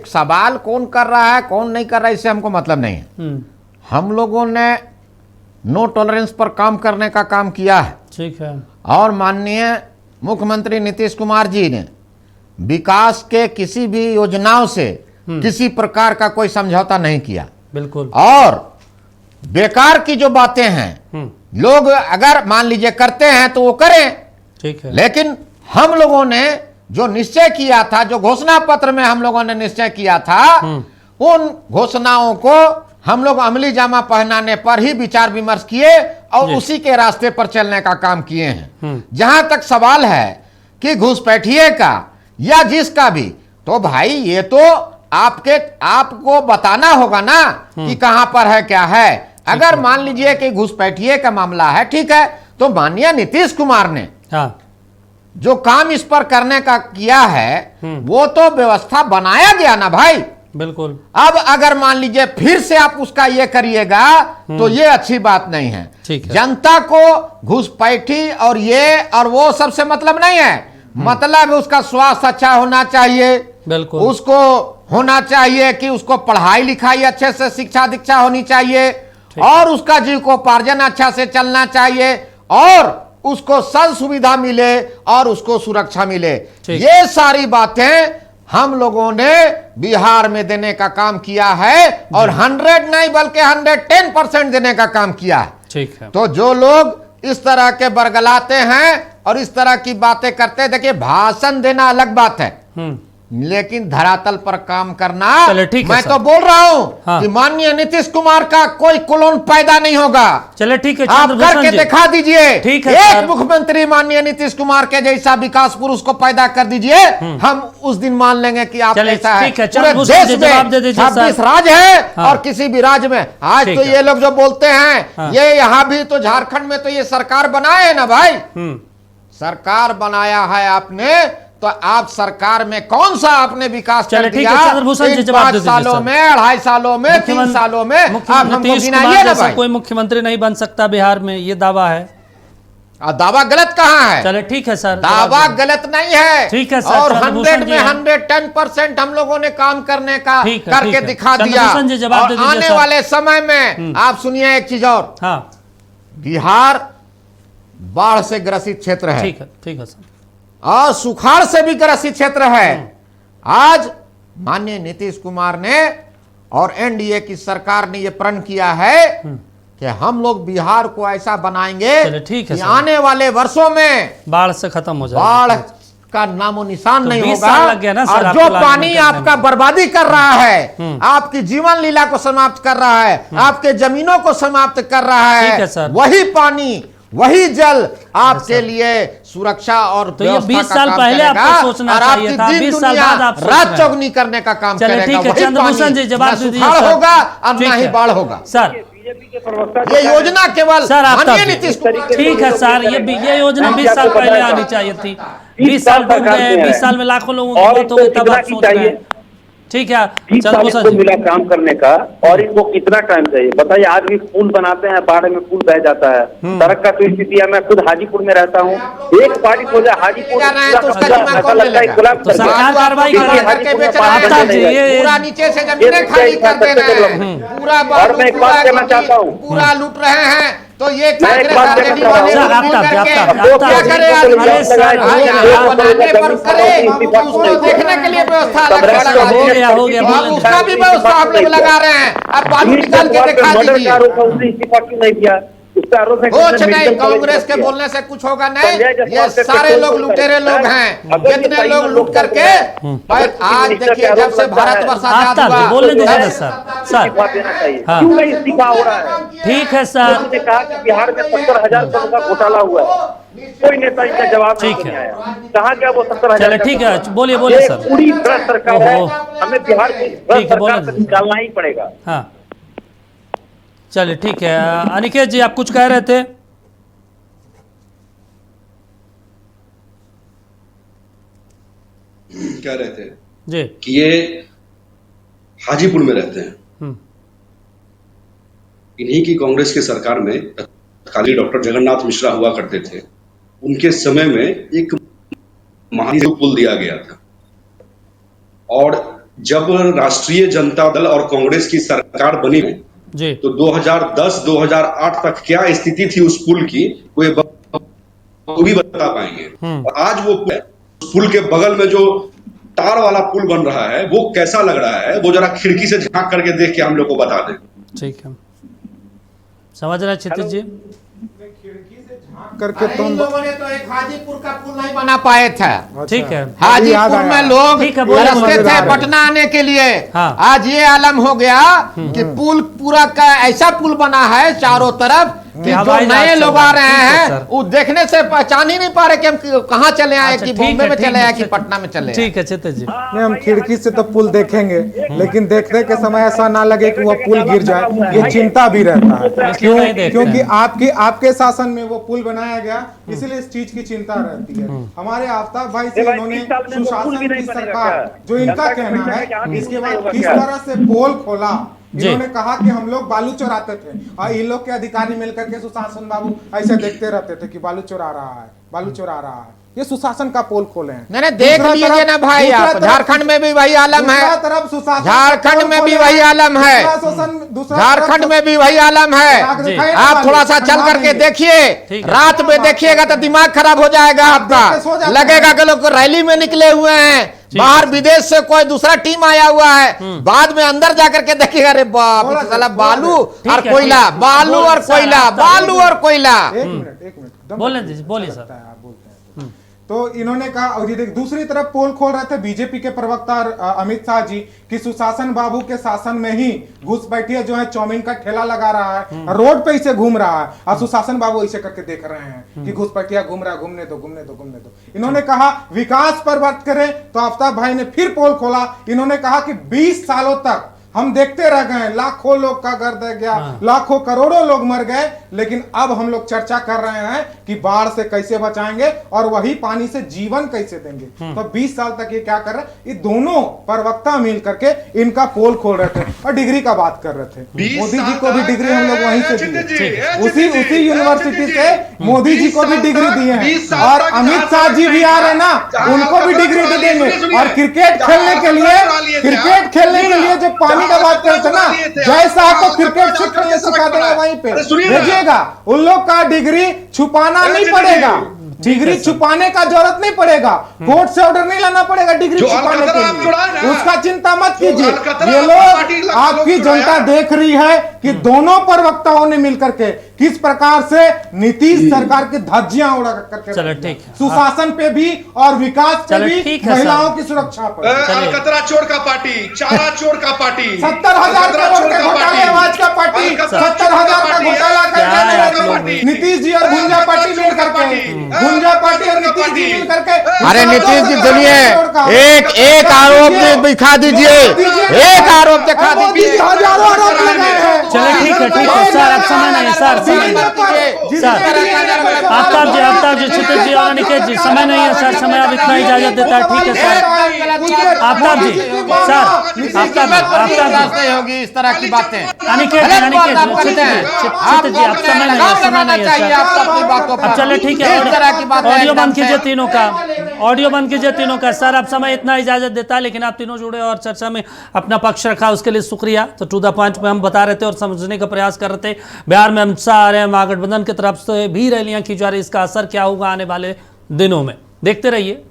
सवाल कौन कर रहा है कौन नहीं कर रहा है इससे हमको मतलब नहीं है। हम लोगों ने नो टॉलरेंस पर काम करने का काम किया है। ठीक है। और माननीय मुख्यमंत्री नीतीश कुमार जी ने विकास के किसी भी योजनाओं से किसी प्रकार का कोई समझौता नहीं किया। बिल्कुल। और बेकार की जो बातें हैं लोग अगर मान लीजिए करते हैं तो वो करें, ठीक है। लेकिन हम लोगों ने जो निश्चय किया था, जो घोषणा पत्र में हम लोगों ने निश्चय किया था, उन घोषणाओं को हम लोग अमली जामा पहनाने पर ही विचार विमर्श किए और उसी के रास्ते पर चलने का काम किए हैं। जहां तक सवाल है कि घुसपैठिए का या जिसका भी, तो भाई ये तो आपको बताना होगा ना कि कहां पर है क्या है। अगर मान लीजिए कि घुसपैठिए का मामला है, ठीक है, तो माननीय नीतीश कुमार ने जो काम इस पर करने का किया है वो तो व्यवस्था बनाया गया ना भाई। बिल्कुल। अब अगर मान लीजिए फिर से आप उसका ये करिएगा तो ये अच्छी बात नहीं है। ठीक है। जनता को घुसपैठी और ये और वो सबसे मतलब नहीं है। मतलब उसका स्वास्थ्य अच्छा होना चाहिए, बिल्कुल। उसको होना चाहिए कि उसको पढ़ाई लिखाई अच्छे से शिक्षा दीक्षा होनी चाहिए और उसका जीविकोपार्जन अच्छा से चलना चाहिए और उसको सब सुविधा मिले और उसको सुरक्षा मिले। ये सारी बातें हम लोगों ने बिहार में देने का काम किया है और 100 नहीं बल्कि 110% देने का काम किया है। ठीक है। तो जो लोग इस तरह के बरगलाते हैं और इस तरह की बातें करते हैं, देखिए भाषण देना अलग बात है, लेकिन धरातल पर काम करना, मैं तो बोल रहा हूं कि माननीय नीतीश कुमार का कोई क्लोन पैदा नहीं होगा। चले ठीक है, आप करके दिखा दीजिए। ठीक है, एक मुख्यमंत्री माननीय नीतीश कुमार के जैसा विकास पुरुष को पैदा कर दीजिए, हम उस दिन मान लेंगे कि आप ऐसा है। पूरे देश में 26 राज्य है और किसी भी राज्य में आज तो ये लोग जो बोलते हैं ये यहाँ भी तो झारखंड में तो ये सरकार बनाए है ना भाई, सरकार बनाया है आपने, तो आप सरकार में कौन सा आपने विकास कर दिया? 5 सालों में, 2.5 सालों में, 3 सालों में आप हमको गिनाइए ना भाई। कोई मुख्यमंत्री नहीं बन सकता बिहार में, ये दावा है। दावा गलत कहाँ है? चले ठीक है सर, दावा गलत नहीं है। ठीक है सर। और 100 में 110% हम लोगों ने काम करने का करके दिखा दिया। और आने वाले समय में आप सुनिए एक चीज और, बिहार बाढ़ से ग्रसित क्षेत्र है, ठीक है सर, और सुखाड़ से भी ग्रसित क्षेत्र है। आज माननीय नीतीश कुमार ने और एनडीए की सरकार ने यह प्रण किया है कि हम लोग बिहार को ऐसा बनाएंगे कि आने वाले वर्षों में बाढ़ से खत्म हो जाए, बाढ़ का नामो निशान नहीं होगा। और जो पानी आपका बर्बादी कर रहा है, आपकी जीवन लीला को समाप्त कर रहा है, आपके जमीनों को समाप्त कर रहा है, वही पानी वही जल आपके लिए सुरक्षा और तो ये 20 साल पहले आपको सोचना चाहिए था। 20 साल बाद आप रात चौगुनी करने का काम करेगा। ठीक है चंद्रभूषण जी, जवाब दीजिए। होगा और ना ही बाढ़ होगा सर। ये योजना केवल सर आप नीतीश, ठीक है सर, ये योजना 20 साल पहले आनी चाहिए थी। 20 साल डूब गए, 20 साल में लाखों लोगों की मौत हो गई, तब आप सोच रहे हैं। ठीक है, 20 साल इसको मिला काम करने का, और इनको कितना टाइम चाहिए बताइए। आज भी पुल बनाते हैं, बाढ़ में पुल बह जाता है, सड़क का तो स्थिति है। मैं खुद हाजीपुर में रहता हूँ, एक बारिश हो जाए हाजीपुर तो सरकार कार्रवाई पूरा नीचे से जमीनें खाली कर दे रहे हैं, पूरा और मैं एक बात कहना चाहता हूँ, पूरा लूट रहे हैं। तो ये देखने के लिए व्यवस्था हो गया, उसका भी व्यवस्था आप लोग लगा रहे हैं। अब बालू निकाल के दिखा दीजिए। इस्तीफा क्यों नहीं दिया? कुछ नहीं, कांग्रेस के बोलने से कुछ होगा नहीं। ये सारे लोग लुटेरे लोग हैं, कितने लोग लूट करके। आज देखिए जब से भारतवर्ष आजाद हुआ, बोलने दीजिए सर। क्यों नहीं इस्तीफा हो रहा है? ठीक है सर, उन्होंने कहा कि बिहार में 70,000 करोड़ का घोटाला हुआ है, कोई नेता इसका जवाब नहीं आया। कहाँ गया वो 70,000? ठीक है, बोलिए सर। पूरी भ्रष्ट सरकार है, हमें बिहार को भ्रष्ट सरकार से निकालना ही पड़ेगा। हाँ चलिए ठीक है। अनिकेत जी आप कुछ कह रहे थे? कह रहे थे जी कि ये हाजीपुर में रहते हैं। इन्हीं की कांग्रेस की सरकार में तत्कालीन डॉक्टर जगन्नाथ मिश्रा हुआ करते थे, उनके समय में एक महासेतु पुल दिया गया था। और जब राष्ट्रीय जनता दल और कांग्रेस की सरकार बनी जी, तो 2010-2008 तक क्या स्थिति थी उस पुल की, वो भी बता पाएंगे। और आज वो पुल के बगल में जो तार वाला पुल बन रहा है वो कैसा लग रहा है, वो जरा खिड़की से झांक करके देख के हम लोग को बता दें। ठीक है, समझ रहे क्षितिज जी? करके अरे तुम इन लोगों ने तो एक हाजीपुर का पुल नहीं बना पाए थे। ठीक है, हाजीपुर में लोग ठीक है, बोलिए, तरसते थे मजेदार है। पटना आने के लिए। हाँ। आज ये आलम हो गया कि पुल पूरा का ऐसा पुल बना है चारों तरफ कि जो हवाई जहाज नए चल लोग रहा आ है। रहे ठीक है, हैं सर। वो देखने से पहचान ही नहीं पा रहे कि हम कहाँ चले आए, अच्छा, कि ठीक बॉम्बे है, में ठीक चले है, आए कि ठीक- पटना में चले आए। ठीक है क्षितिज जी। नहीं, हम खिड़की से तो पुल देखेंगे, लेकिन देखने के समय ऐसा ना लगे कि वो पुल गिर जाए, ये चिंता भी रहता है। इसलिए नहीं देखते क्योंकि हैं। आपके शासन में वो पुल बनाया गया, इसलिए इस चीज की चिंता रहती है। हमारे आफ्ताब भाई से भाई, इन्होंने 30 साल में वो पुल सुशासन भी नहीं की बनेगा सरकार, क्या? जो इनका जनता के कहना बीच में है, क्या इसके नहीं बाद होगा किस क्या? तरह से पोल खोला। जी। इन्होंने कहा कि हम लोग बालू चोराते थे और इन लोग के अधिकारी मिलकर के सुशासन बाबू ऐसे देखते रहते थे कि बालू चोरा रहा है, बालू चोरा रहा है। ये सुशासन का पोल खोले हैं। नहीं देख दूसरा लीजिए तरफ- ना भाई, दूसरा आप तरफ- झारखंड में भी वही आलम दूसरा है, तरफ सुशासन झारखंड में भी वही आलम है, झारखंड में भी वही आलम है। जी। आप थोड़ा सा चल करके देखिए, ठीक है। रात में देखिएगा तो दिमाग खराब हो जाएगा आपका, लगेगा कि लोग रैली में निकले हुए हैं, बाहर विदेश से कोई दूसरा टीम आया हुआ है। बाद में अंदर जाकर के देखिएगा, अरे बाप रे साला बालू ठीक और है, कोयला, ठीक है। बालू और सर, कोयला, आप तो- बालू और कोयला। एक मिनट दम बोलने रखिए, दीजिए, बोलिए अच्छा सर। लगता है आप बोलते हैं तो इन्होंने कहा। और ये देख, दूसरी तरफ पोल खोल रहे थे बीजेपी के प्रवक्ता अमित शाह जी कि सुशासन बाबू के शासन में ही घुसपैठिया जो है चाउमीन का ठेला लगा रहा है, रोड पे इसे घूम रहा है, और सुशासन बाबू ऐसे करके देख रहे हैं कि घुसपैठिया घूम रहा है, घूमने दो। इन्होंने कहा विकास पर बात करें तो आफ्ताब भाई ने फिर पोल खोला। इन्होंने कहा कि 20 सालों तक हम देखते रह गए, लाखों लोग का घर दह गया, लाखों करोड़ों लोग मर गए, लेकिन अब हम लोग चर्चा कर रहे हैं कि बाढ़ से कैसे बचाएंगे और वही पानी से जीवन कैसे देंगे। तो 20 साल तक ये क्या कर रहे हैं, ये दोनों प्रवक्ता मिल करके इनका पोल खोल रहे थे और डिग्री का बात कर रहे थे। मोदी जी को भी डिग्री हम लोग वहीं से दिए, उसी यूनिवर्सिटी से मोदी जी को भी डिग्री दिए हैं, और अमित शाह जी भी आ रहे ना, उनको भी डिग्री दे देंगे। और क्रिकेट खेलने के लिए जो पानी का बात करते ना, जय साहब को क्रिकेट सीखने सिखा देगा वहीं पे भेजिएगा। उन लोग का डिग्री छुपाना नहीं पड़ेगा, डिग्री छुपाने का जरूरत नहीं पड़ेगा, कोर्ट से ऑर्डर नहीं लाना पड़ेगा डिग्री छुपाने के लिए, उसका चिंता मत कीजिए। ये लोग, आपकी जनता देख रही है कि दोनों प्रवक्ताओं ने मिलकर के किस प्रकार से नीतीश सरकार की धज्जियां उड़ा करके चलो ठीक है। सुशासन पे भी और विकास पे चलो भी, ठीक है महिलाओं सर। की सुरक्षा पर। अलकतरा चोर का पार्टी, चारा चोर का पार्टी, 70,000 करोड़ के घोटाले आवाज का पार्टी, 70,000 का घोटाला क्या है आप करके लोग भी? नीतीश जी और गुंजा पार्टी मिल करके, गुंजा पार्टी और नीतीश जी मिल करके। अरे नीतीश जी सुनिए, एक आरोप दिखा दीजिए, एक आरोप दिखा मोदी जी दीजिए। हजारों आरोप लगाए हैं। चलो ठीक है सर, अब समय नहीं है सर, समय नहीं। आफ्ताब जी, क्षितिज जी और अनिकेत जी, समय नहीं है सर, समय अब इतना इजाजत देता है। ठीक है सर, आफ्ताब जी, सर, आफ्ताब जी, होगी इस तरह की बातें। अनिकेत जी, अनिकेत जी, क्षितिज जी, क्षितिज जी, अब समय नहीं है, समय नहीं है सर। अब चले ठीक है, ऑडियो बंद कीजिए तीनों का, ऑडियो बंद कीजिए तीनों का। सर अब समय इतना इजाजत देता है, लेकिन आप तीनों जुड़े और चर्चा में अपना पक्ष रखा, उसके लिए शुक्रिया। तो टू द पॉइंट पे हम बता रहे थे और समझने का प्रयास कर रहे थे। बिहार में अमित शाह आ रहे हैं, महागठबंधन की तरफ से भी रैलियां की जा रही, इसका असर क्या होगा आने वाले दिनों में, देखते रहिए।